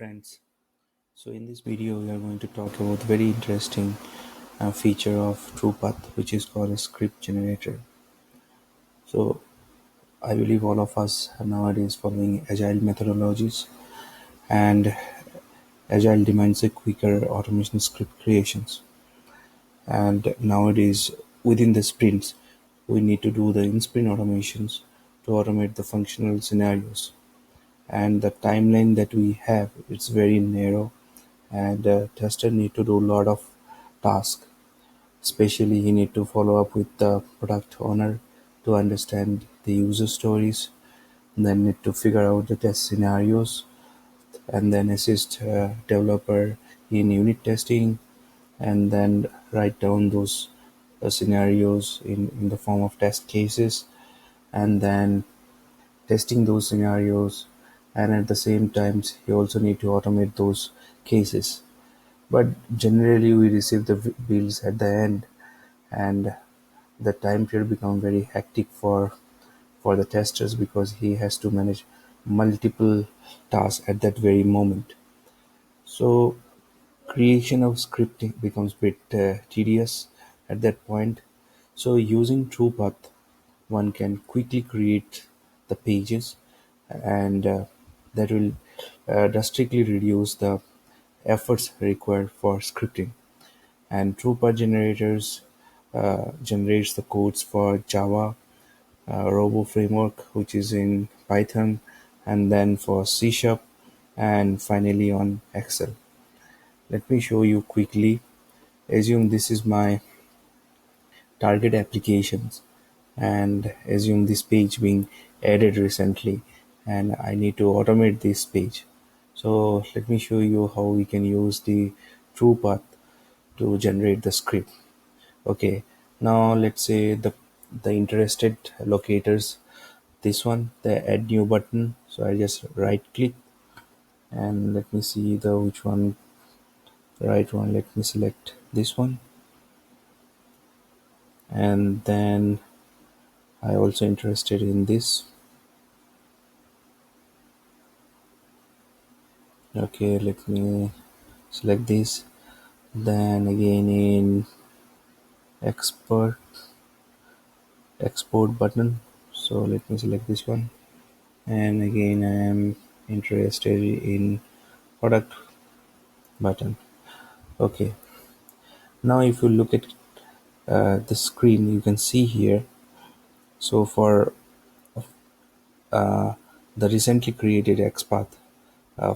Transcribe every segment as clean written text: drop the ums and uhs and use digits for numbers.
Friends, so in this video we are going to talk about very interesting feature of TruePath, which is called a script generator. So I believe all of us are nowadays following agile methodologies, and agile demands a quicker automation script creations. And nowadays within the sprints, we need to do the in-sprint automations to automate the functional scenarios. And the timeline that we have, it's very narrow, and tester need to do a lot of tasks. Especially he need to follow up with the product owner to understand the user stories, then need to figure out the test scenarios, and then assist developer in unit testing, and then write down those scenarios in the form of test cases, and then testing those scenarios, and at the same times you also need to automate those cases. But generally we receive the bills at the end, and the time period become very hectic for the testers because he has to manage multiple tasks at that very moment. So creation of scripting becomes a bit tedious at that point. So using TruePath, one can quickly create the pages, and that will drastically reduce the efforts required for scripting. And TruePath generators generates the codes for Java, Robo framework, which is in Python, and then for C Sharp, and finally on Excel. Let me show you quickly. Assume this is my target applications, and assume this page being added recently, and I need to automate this page. So let me show you how we can use the TruePath to generate the script. Okay, now let's say the interested locators, this one, the add new button. So I just right click, and let me see the which one, right one. Let me select this one, and then I also interested in this. Okay, let me select this. Then again in export export button. So let me select this one, and again I am interested in product button. Okay, now if you look at the screen, you can see here. So for uh, the recently created XPath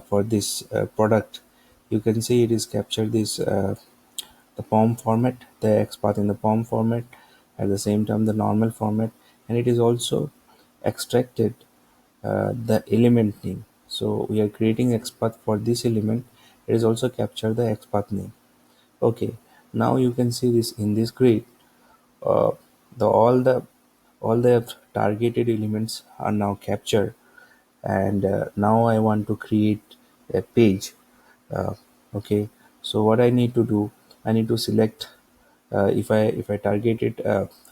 for this product, you can see it is captured this the POM format, the XPath in the POM format, at the same time the normal format, and it is also extracted the element name. So we are creating XPath for this element. It is also captured the XPath name. Okay, now you can see this in this grid. uh, the all the targeted elements are now captured, and now I want to create a page. uh, okay, so what I need to do, I need to select, if I targeted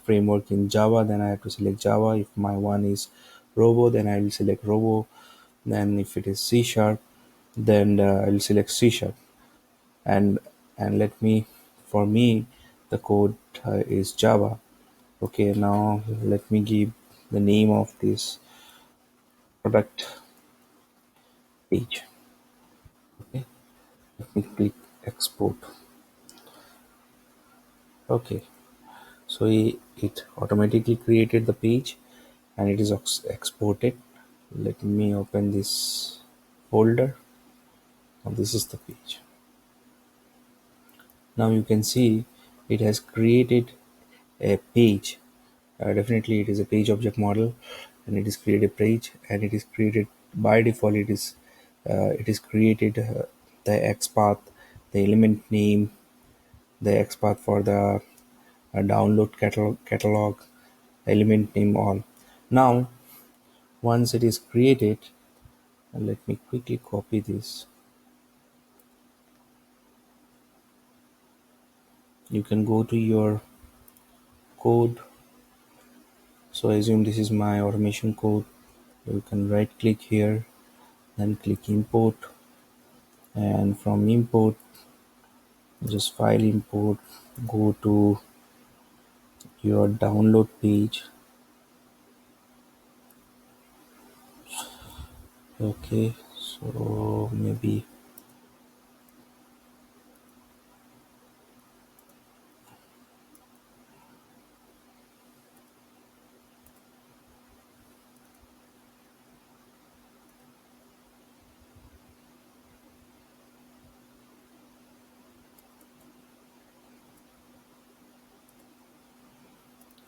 framework in Java, then I have to select Java. If my one is Robo, then I will select Robo. Then if it is C Sharp, then I will select C Sharp. And and let me, for me, the code is Java. Okay, now let me give the name of this product page. Okay, let me click export. Okay, so it automatically created the page, and it is exported. Let me open this folder. Now this is the page. Now you can see it has created a page. Definitely it is a page object model, and it is created page, and it is created by default. It is created the XPath, the element name, the XPath for the download catalog, element name, all. Now once it is created, let me quickly copy this. You can go to your code. So assume this is my automation code. You can right click here, then click import, and from import, just file import, go to your download page. Okay, so maybe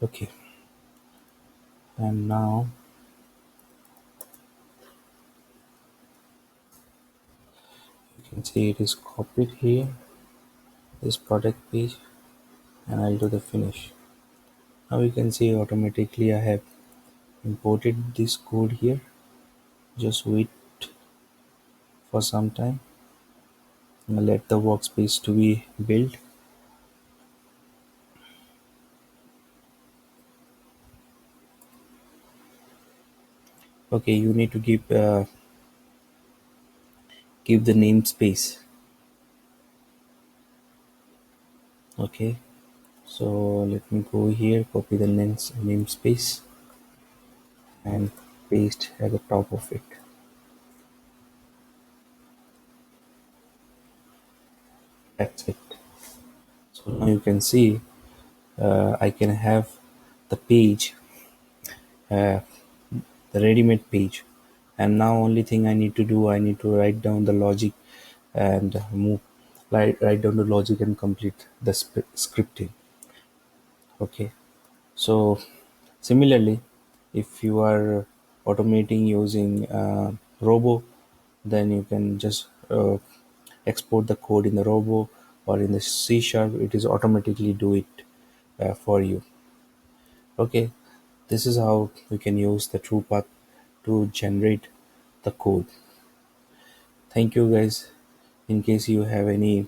okay, and now you can see it is copied here, this product page, and I'll do the finish. Now you can see automatically I have imported this code here. Just wait for some time and let the workspace to be built. Okay, you need to give the namespace. Okay, so let me go here, copy the namespace and paste at the top of it. That's it. So now you can see I can have the page, uh, the ready-made page, and now only thing I need to do, I need to write down the logic and write down the logic and complete the scripting. Okay, so similarly, if you are automating using Robo, then you can just export the code in the Robo or in the C sharp. It is automatically do it for you. Okay, this is how we can use the TruePath to generate the code. Thank you guys. In case you have any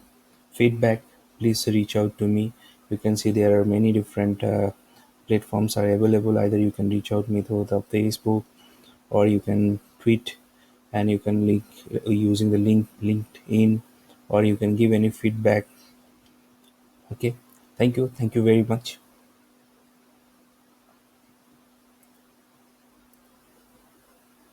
feedback, please reach out to me. You can see there are many different platforms are available. Either you can reach out me through the Facebook, or you can tweet, and you can link using the link LinkedIn, or you can give any feedback. Okay, thank you very much.